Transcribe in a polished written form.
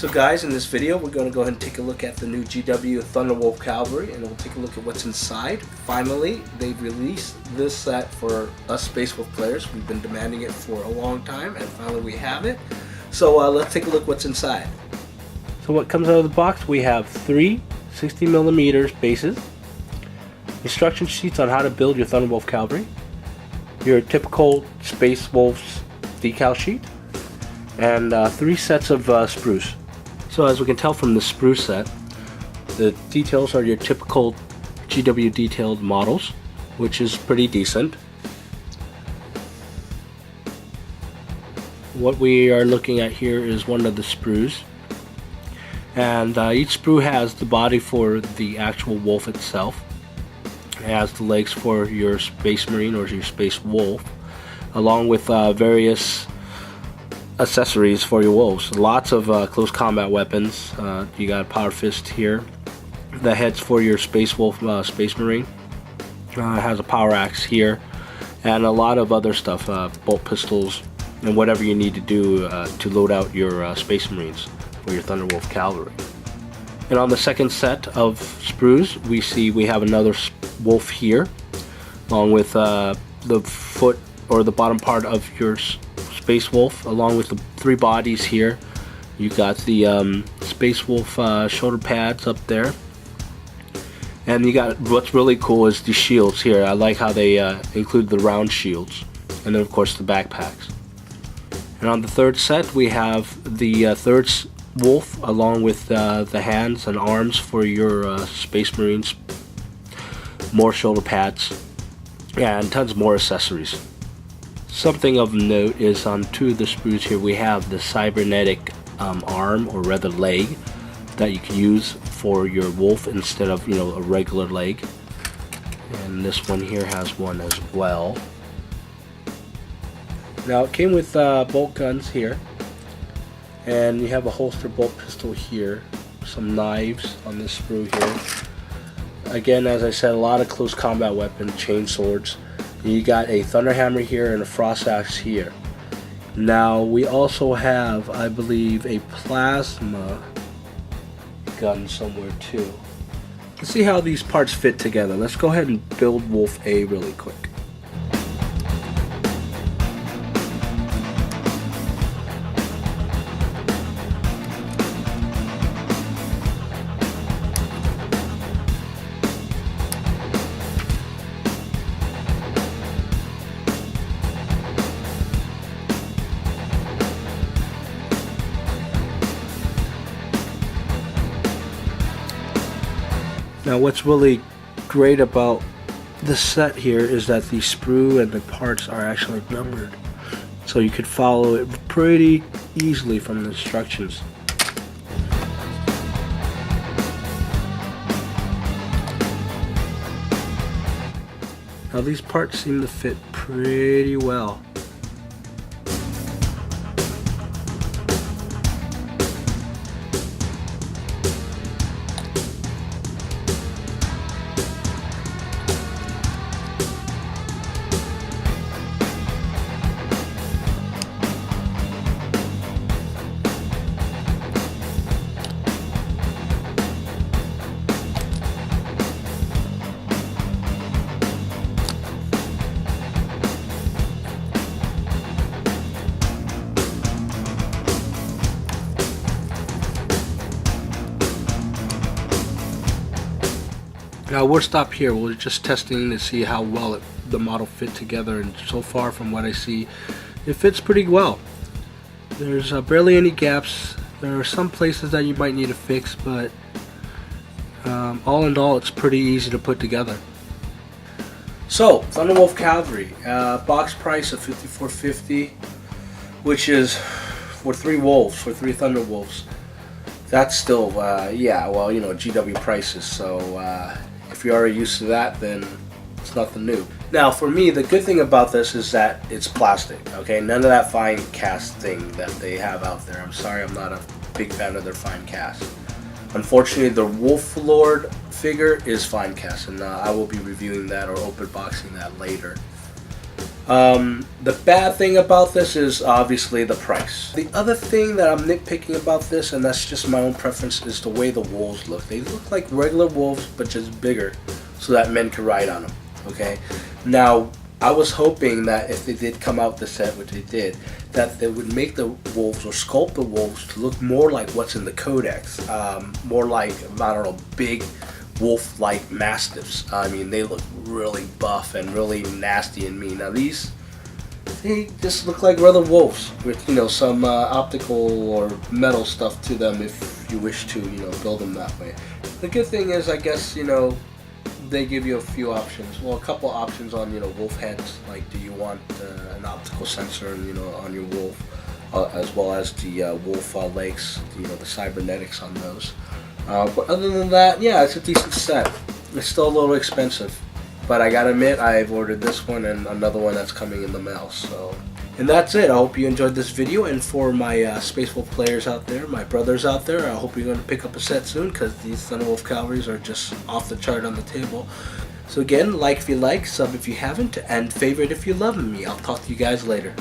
So guys, in this video we're going to go ahead and take a look at the new GW Thunderwolf Calvary, and we'll take a look at what's inside. Finally, they've released this set for us Space Wolf players. We've been demanding it for a long time, and finally we have it. So let's take a look what's inside. So what comes out of the box, we have three 60mm bases, instruction sheets on how to build your Thunderwolf Calvary, your typical Space Wolves decal sheet, and three sets of sprues. So as we can tell from the sprue set, the details are your typical GW detailed models, which is pretty decent. What we are looking at here is one of the sprues, and each sprue has the body for the actual wolf itself. It has the legs for your Space Marine or your Space Wolf, along with various accessories for your wolves. Lots of close combat weapons. You got a power fist here. The heads for your Space Wolf, Space Marine. It has a power axe here, and a lot of other stuff, bolt pistols, and whatever you need to do to load out your Space Marines for your Thunderwolf Calvary. And on the second set of sprues, we have another wolf here, along with the foot or the bottom part of your Space Wolf, along with the three bodies here. You got the Space Wolf shoulder pads up there, and you got, what's really cool is the shields here. I like how they include the round shields, and then of course the backpacks. And on the third set we have the third wolf, along with the hands and arms for your Space Marines, more shoulder pads, and tons more accessories. Something of note is on two of the sprues here we have the cybernetic arm, or rather leg, that you can use for your wolf instead of a regular leg. And this one here has one as well. Now it came with bolt guns here, and you have a holster bolt pistol here, some knives on this sprue here. Again, as I said, a lot of close combat weapons, chain swords. You got a thunder hammer here and a frost axe here. Now we also have, I believe, a plasma gun somewhere too. Let's see how these parts fit together. Let's go ahead and build Wolf A really quick. Now what's really great about this set here is that the sprue and the parts are actually numbered, so you could follow it pretty easily from the instructions. Now these parts seem to fit pretty well. Now we'll stop here. We're just testing to see how well the model fit together, and so far from what I see, it fits pretty well. There's barely any gaps. There are some places that you might need to fix, but all in all, it's pretty easy to put together. So Thunderwolf Calvary, box price of $54.50, which is for three wolves, for three Thunderwolves. That's still, yeah, well, GW prices, so if you're already used to that, then it's nothing new. Now, for me, the good thing about this is that it's plastic, okay? None of that fine cast thing that they have out there. I'm sorry, I'm not a big fan of their fine cast. Unfortunately, the Wolf Lord figure is fine cast, and I will be reviewing that or open boxing that later. The bad thing about this is obviously the price. The other thing that I'm nitpicking about this, and that's just my own preference, is the way the wolves look. They look like regular wolves, but just bigger, so that men can ride on them. Okay. Now, I was hoping that if they did come out the set, which they did, that they would make the wolves or sculpt the wolves to look more like what's in the codex, more like, I don't know, big wolf-like mastiffs. I mean, they look really buff and really nasty and mean. Now these, they just look like regular wolves with, you know, some optical or metal stuff to them if you wish to, you know, build them that way. The good thing is, I guess, you know, they give you a few options. Well, a couple options on, you know, wolf heads. Like, do you want an optical sensor, you know, on your wolf, as well as the wolf legs, you know, the cybernetics on those. But other than that, yeah, it's a decent set. It's still a little expensive, but I gotta admit, I've ordered this one and another one that's coming in the mail. So, and that's it. I hope you enjoyed this video, and for my Space Wolf players out there, my brothers out there, I hope you're gonna pick up a set soon, because these Thunderwolf Calvaries are just off the chart on the table. So again, like if you like, sub if you haven't, and favorite if you love me. I'll talk to you guys later.